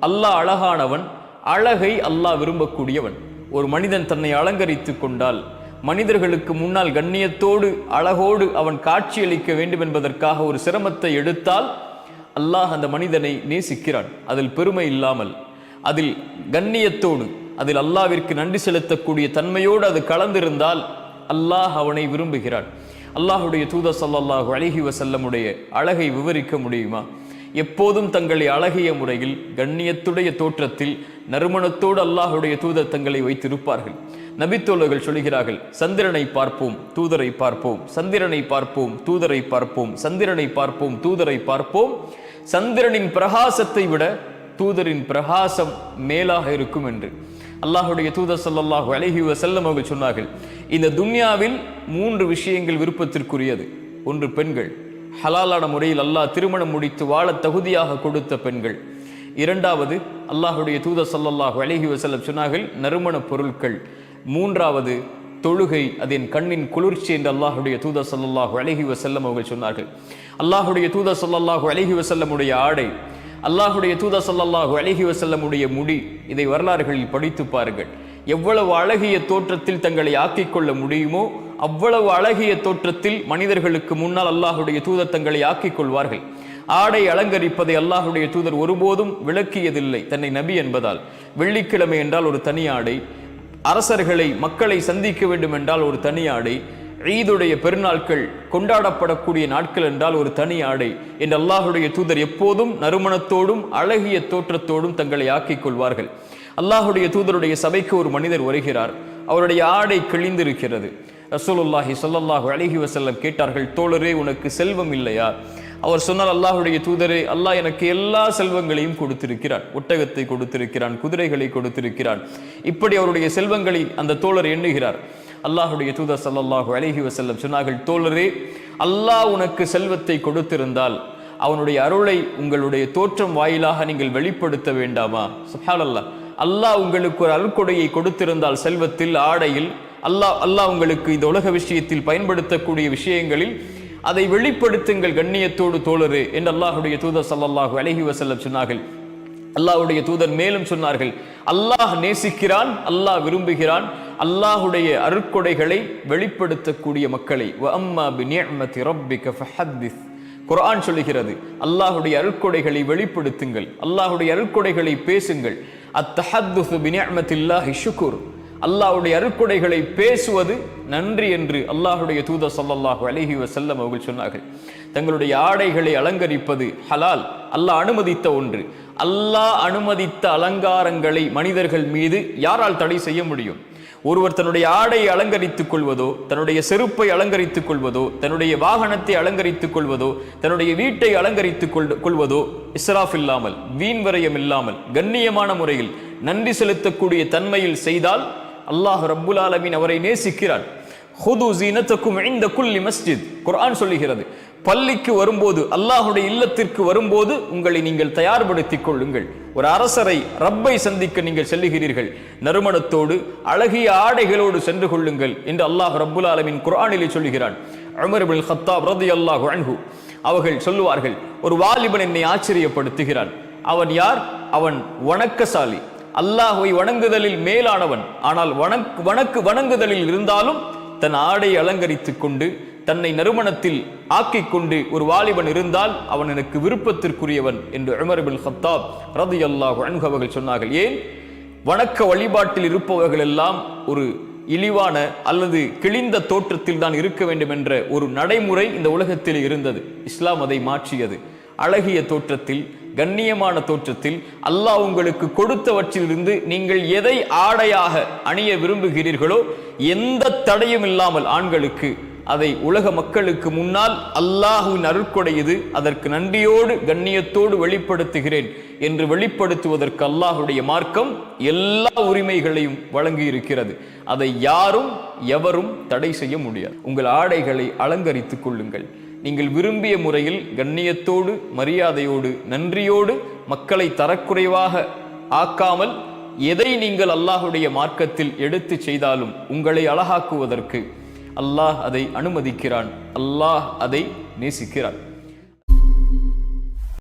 அல்லாஹ் அழகானவன், அழகை அல்லாஹ் விரும்பக்கூடியவன். ஒரு மனிதன் தன்னை அலங்கரித்து கொண்டால் மனிதர்களுக்கு முன்னால் கண்ணியத்தோடு அழகோடு அவன் காட்சியளிக்க வேண்டும் என்பதற்காக ஒரு சிரமத்தை எடுத்தால் அல்லாஹ் அந்த மனிதனை நேசிக்கிறான். அதில் பெருமை இல்லாமல், அதில் கண்ணியத்தோடு, அதில் அல்லாஹ்விற்கு நன்றி செலுத்தக்கூடிய தன்மையோடு அது கலந்திருந்தால் அல்லாஹ் அவனை விரும்புகிறான். அல்லாஹுடைய தூதர் ஸல்லல்லாஹு அலைஹி வஸல்லமுடைய அழகை விவரிக்க முடியுமா? எப்போதும் தங்களை அழகிய முறையில் கண்ணியத்துடைய தோற்றத்தில் நறுமணத்தோடு அல்லாஹுடைய தூதர் தங்களை வைத்திருப்பார்கள். நபித்தோழர்கள் சொல்கிறார்கள், சந்திரனை பார்ப்போம், தூதரை பார்ப்போம், சந்திரனை பார்ப்போம், தூதரை பார்ப்போம், சந்திரனை பார்ப்போம், தூதரை பார்ப்போம். சந்திரனின் பிரகாசத்தை விட தூதரின் பிரகாசம் மேலாக இருக்கும் என்று அல்லாஹுடைய தூதர் ஸல்லல்லாஹு அலைஹி வஸல்லம் அவர்கள் சொன்னார்கள். இந்த துன்யாவில் 3 விஷயங்கள் விருப்பத்திற்குரியது. ஒன்று பெண்கள், ஹலாலான முறையில் அல்லாஹ் திருமணம் முடித்து வாழ தகுதியாக கொடுத்த பெண்கள். இரண்டாவது, அல்லாஹுடைய தூதர் ஸல்லல்லாஹு அலைஹி வஸல்லம் சொன்னார்கள், நறுமண பொருட்கள். மூன்றாவது, தொழுகை, அது என் கண்ணின் குளிர்ச்சி என்று அல்லாஹுடைய தூதர் ஸல்லல்லாஹு அலைஹி வஸல்லம் அவர்கள் சொன்னார்கள். அல்லாஹுடைய தூதர் ஸல்லல்லாஹு அலைஹி வஸல்லமுடைய ஆடை, அல்லாஹுடைய தூதர் ஸல்லல்லாஹு அலைஹி வஸல்லமுடைய முடி, இதை வரலாறுகளில் படித்து பாருங்கள். எவ்வளவு அழகிய தோற்றத்தில் தங்களை ஆக்கிக் கொள்ள முடியுமோ அவ்வளவு அழகிய தோற்றத்தில் மனிதர்களுக்கு முன்னால் அல்லாஹுடைய தூதர் தங்களை ஆக்கிக் கொள்வார்கள். ஆடை அலங்கரிப்பதை அல்லாஹுடைய தூதர் ஒருபோதும் விளக்கியதில்லை, தன்னை நபி என்பதால். வெள்ளிக்கிழமை என்றால் ஒரு தனி ஆடை, அரசர்களை மக்களை சந்திக்க வேண்டும் என்றால் ஒரு தனி ஆடை, ஈதுடைய பெருநாட்கள் கொண்டாடப்படக்கூடிய நாட்கள் என்றால் ஒரு தனி ஆடை என்று அல்லாஹுடைய தூதர் எப்போதும் நறுமணத்தோடும் அழகிய தோற்றத்தோடும் தங்களை ஆக்கிக் கொள்வார்கள். அல்லாஹுடைய தூதருடைய சபைக்கு ஒரு மனிதர் வருகிறார். அவருடைய ஆடை கிழிந்திருக்கிறது. ரசூலுல்லாஹி ஸல்லல்லாஹு அலைஹி வஸல்லம் கேட்டார்கள், தோழரே, உனக்கு செல்வம் இல்லையா? அவர் சொன்னால், அல்லாஹுடைய தூதரே, அல்லாஹ் எனக்கு எல்லா செல்வங்களையும் கொடுத்திருக்கிறான். ஒட்டகத்தை கொடுத்திருக்கிறான், குதிரைகளை கொடுத்திருக்கிறான். இப்படி அவருடைய செல்வங்களை அந்த தோழர் எண்ணுகிறார். அல்லாஹுடைய தூதர் ஸல்லல்லாஹு அலைஹி வஸல்லம் சொன்னார்கள், தோழரே, அல்லாஹ் உனக்கு செல்வத்தை கொடுத்திருந்தால் அவனுடைய அருளை உங்களுடைய தோற்றம் வாயிலாக நீங்கள் வெளிப்படுத்த வேண்டாமா? சுப்ஹானல்லாஹ். அல்லாஹ் உங்களுக்கு ஒரு அருள்கொடையை கொடுத்திருந்தால் செல்வத்தில், ஆடையில், அல்லாஹ் உங்களுக்கு இந்த உலக விஷயத்தில் பயன்படுத்தக்கூடிய விஷயங்களில் அதை வெளிப்படுத்துங்கள் கண்ணியத்தோடு தோழரே என்று அல்லாஹுடைய தூதர் ஸல்லல்லாஹு அலைஹி வஸல்லம் சொன்னார்கள். அல்லாஹுடைய தூதர் மேலும் சொன்னார்கள், அல்லாஹ் நேசிக்கிறான், அல்லாஹ் விரும்புகிறான் அல்லாஹுடைய அருட்கொடைகளை வெளிப்படுத்தக்கூடிய மக்களை. வ அம்மா பிநிஅமதி ரப்பிக ஃபஹத்திஸ். குர்ஆன் சொல்லுகிறது, அல்லாஹுடைய அருட்கொடைகளை வெளிப்படுத்துங்கள், அல்லாஹுடைய அருட்கொடைகளை பேசுங்கள். அத்தஹத்துஸு பிநிஅமத்தில்லாஹி ஷுக்ர். அல்லாஹுடைய அருட்கொடைகளை பேசுவது நன்றி என்று அல்லாஹுடைய தூதர் ஸல்லல்லாஹு அலைஹி வஸல்லம் அவர்கள் சொன்னார்கள். தங்களுடைய ஆடைகளை அலங்கரிப்பது ஹலால், அல்லாஹ் அனுமதித்த ஒன்று. அல்லாஹ் அனுமதித்த அலங்காரங்களை மனிதர்கள் மீது யாரால் தடை செய்ய முடியும்? ஒருவர் தன்னுடைய ஆடையை அலங்கரித்துக் கொள்வதோ, தன்னுடைய செருப்பை அலங்கரித்துக் கொள்வதோ, தன்னுடைய வாகனத்தை அலங்கரித்துக் கொள்வதோ, தன்னுடைய வீட்டை அலங்கரித்துக் கொள்வதோ இஸ்ராஃப் இல்லாமல், வீண் விரயம் இல்லாமல், கண்ணியமான முறையில் நன்றி செலுத்தக்கூடிய தன்மையில் செய்தால் அல்லாஹ் ரப்புல் ஆலமீன் அவரை நேசிக்கிறான். ஹுது ஸீனத்தக்கும் இன்த குல்லி மஸ்ஜித். குர்ஆன் சொல்லுகிறது, பள்ளிக்கு வரும்போது, அல்லாஹுடைய இல்லத்திற்கு வரும்போது உங்களை நீங்கள் தயார்படுத்திக் கொள்ளுங்கள். ஒரு அரசரை, ரப்பை சந்திக்க நீங்கள் செல்லுகிறீர்கள், நறுமணத்தோடு அழகிய ஆடைகளோடு சென்று கொள்ளுங்கள் என்று அல்லாஹ் ரப்புல் ஆலமீன் குர்ஆனிலே சொல்லுகிறான். உமர் இப்னுல் கத்தாப் ரலியல்லாஹு அன்ஹு அவர்கள் சொல்லுவார்கள், ஒரு வாலிபன் என்னை ஆச்சரியப்படுத்துகிறான். அவன் யார்? அவன் வணக்கசாலி, அல்லாஹ்வை வணங்குதலில் மேலானவன். ஆனால் வணங்குதலில் இருந்தாலும் தன் ஆடையை அலங்கரித்துக் கொண்டு தன்னை நறுமணத்தில் ஆக்கிக் கொண்டு ஒரு வாலிபன் இருந்தால் அவன் எனக்கு விருப்பத்திற்குரியவன் என்று உமர் இப்னுல் கத்தாப் ரலியல்லாஹு அன்ஹு அவர்கள் சொன்னார்கள். ஏன்? வணக்க வழிபாட்டில் இருப்பவர்கள் எல்லாம் ஒரு இழிவான அல்லது கிழிந்த தோற்றத்தில் தான் இருக்க வேண்டும் என்ற ஒரு நடைமுறை இந்த உலகத்தில் இருந்தது. இஸ்லாம் அதை மாற்றியது. அழகிய தோற்றத்தில், கண்ணியமான தோற்றத்தில், அல்லாஹ் உங்களுக்கு கொடுத்தவற்றிலிருந்து நீங்கள் எதை ஆடையாக அணிய விரும்புகிறீர்களோ எந்த தடையும் இல்லாமல் ஆண்களுக்கு அதை உலக மக்களுக்கு முன்னால் அல்லாஹ்வின் அருட்கொடை இது, அதற்கு நன்றியோடு கண்ணியத்தோடு வெளிப்படுத்துகிறேன் என்று வெளிப்படுத்துவதற்கு அல்லாஹுடைய மார்க்கம் எல்லா உரிமைகளையும் வழங்கி இருக்கிறது. அதை யாரும் எவரும் தடை செய்ய முடியாது. உங்கள் ஆடைகளை அலங்கரித்துக் கொள்ளுங்கள். நீங்கள் விரும்பிய முறையில் கண்ணியத்தோடு, மரியாதையோடு, நன்றியோடு, மக்களை தரக்குறைவாக ஆக்காமல் எதை நீங்கள் அல்லாஹுடைய மார்க்கத்தில் எடுத்து செய்தாலும் உங்களை அழகாக்குவதற்கு அல்லாஹ் அதை அனுமதிக்கிறான், அல்லாஹ் அதை நேசிக்கிறான்.